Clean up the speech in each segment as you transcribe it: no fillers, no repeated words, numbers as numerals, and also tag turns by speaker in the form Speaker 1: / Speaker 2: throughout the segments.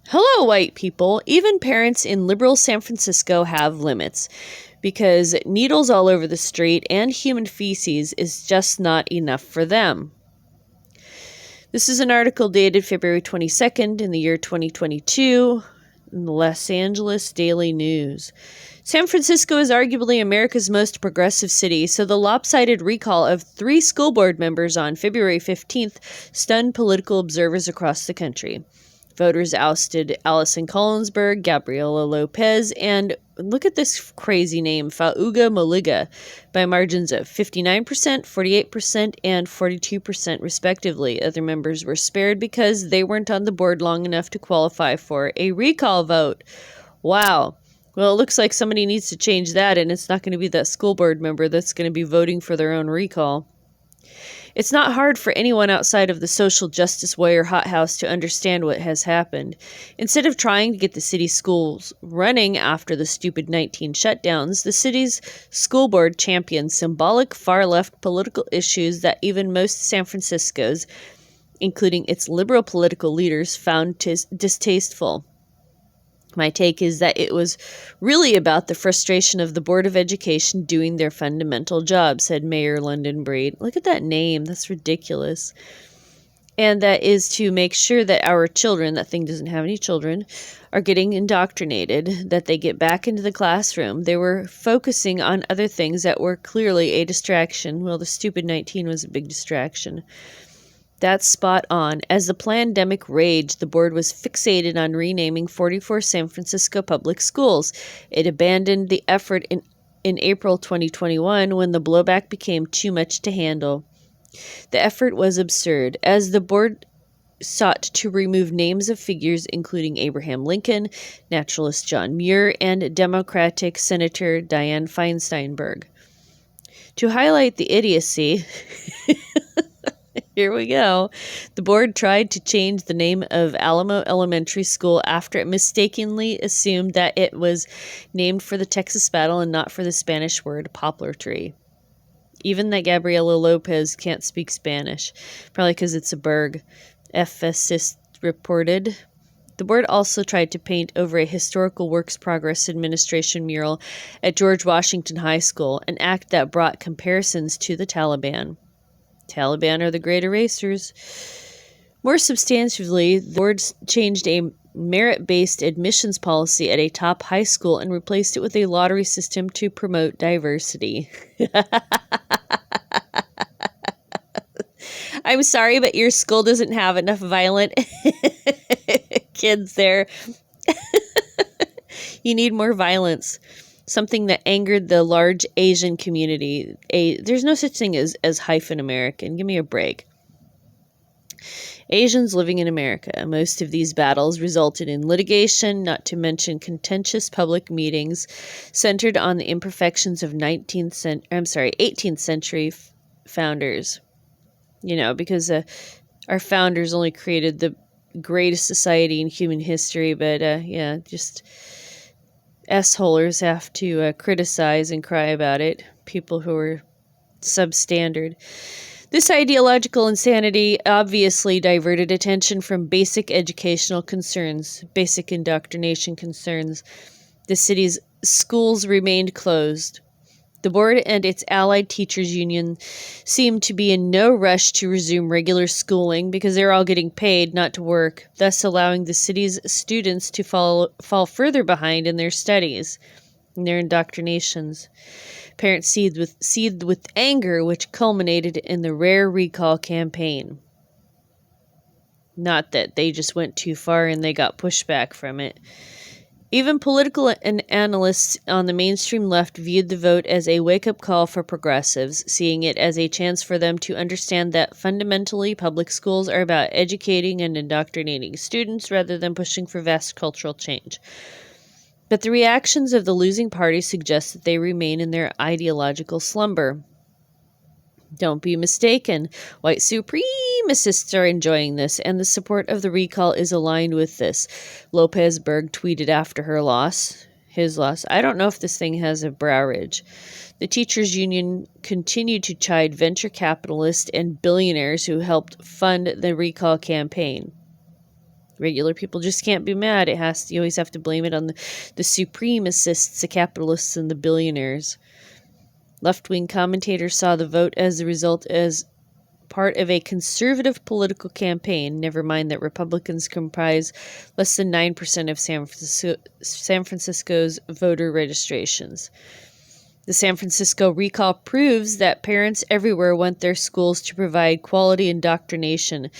Speaker 1: Hello, white people. Even parents in liberal San Francisco have limits because needles all over the street and human feces is just not enough for them. This is an article dated February 22nd in the year 2022 in the Los Angeles Daily News. San Francisco is arguably America's most progressive city, so the lopsided recall of 3 school board members on February 15th stunned political observers across the country. Voters ousted Allison Collinsburg, Gabriela Lopez, and look at this crazy name, Fauga Maliga, by margins of 59%, 48%, and 42% respectively. Other members were spared because they weren't on the board long enough to qualify for a recall vote. Wow. Well, it looks like somebody needs to change that, and it's not going to be that school board member that's going to be voting for their own recall. It's not hard for anyone outside of the social justice warrior hothouse to understand what has happened. Instead of trying to get the city's schools running after the stupid 19 shutdowns, the city's school board championed symbolic far-left political issues that even most San Francisco's, including its liberal political leaders, found distasteful. My take is that it was really about the frustration of the Board of Education doing their fundamental job, said Mayor London Breed. Look at that name. That's ridiculous. And that is to make sure that our children, that thing doesn't have any children, are getting indoctrinated, that they get back into the classroom. They were focusing on other things that were clearly a distraction. Well, the stupid 19 was a big distraction. That's spot on. As the pandemic raged, the board was fixated on renaming 44 San Francisco public schools. It abandoned the effort in April 2021 when the blowback became too much to handle. The effort was absurd, as the board sought to remove names of figures including Abraham Lincoln, naturalist John Muir, and Democratic Senator Dianne Feinsteinberg. To highlight the idiocy... Here we go. The board tried to change the name of Alamo Elementary School after it mistakenly assumed that it was named for the Texas battle and not for the Spanish word poplar tree. Even that Gabriela Lopez can't speak Spanish, probably because it's a burg, FSist reported. The board also tried to paint over a Historical Works Progress Administration mural at George Washington High School, an act that brought comparisons to the Taliban. Taliban are the great erasers. More substantively, the board changed a merit-based admissions policy at a top high school and replaced it with a lottery system to promote diversity. I'm sorry, but your school doesn't have enough violent kids there. You need more violence. Something that angered the large Asian community. There's no such thing as hyphen American. Give me a break. Asians living in America. Most of these battles resulted in litigation, not to mention contentious public meetings centered on the imperfections of 18th century founders. You know, because our founders only created the greatest society in human history, but just S-holers have to criticize and cry about it. People who are substandard. This ideological insanity obviously diverted attention from basic educational concerns, basic indoctrination concerns. The city's schools remained closed. The board and its allied teachers union seemed to be in no rush to resume regular schooling because they're all getting paid not to work, thus allowing the city's students to fall further behind in their studies and their indoctrinations. Parents seethed with anger, which culminated in the rare recall campaign. Not that they just went too far and they got pushback from it. Even political analysts on the mainstream left viewed the vote as a wake-up call for progressives, seeing it as a chance for them to understand that fundamentally public schools are about educating and indoctrinating students rather than pushing for vast cultural change. But the reactions of the losing party suggest that they remain in their ideological slumber. Don't be mistaken. White supremacists are enjoying this, and the support of the recall is aligned with this. Lopez Berg tweeted after his loss. I don't know if this thing has a brow ridge. The teachers' union continued to chide venture capitalists and billionaires who helped fund the recall campaign. Regular people just can't be mad. You always have to blame it on the supremacists, the capitalists, and the billionaires. Left-wing commentators saw the vote as a result as part of a conservative political campaign, never mind that Republicans comprise less than 9% of San Francisco's voter registrations. The San Francisco recall proves that parents everywhere want their schools to provide quality indoctrination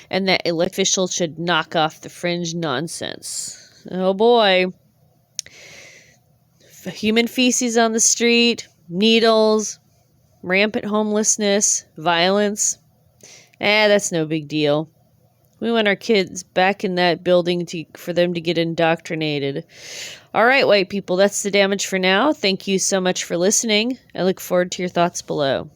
Speaker 1: and that elected officials should knock off the fringe nonsense. Oh boy. Human feces on the street, needles, rampant homelessness, violence. That's no big deal. We want our kids back in that building for them to get indoctrinated. All right, white people, that's the damage for now. Thank you so much for listening. I look forward to your thoughts below.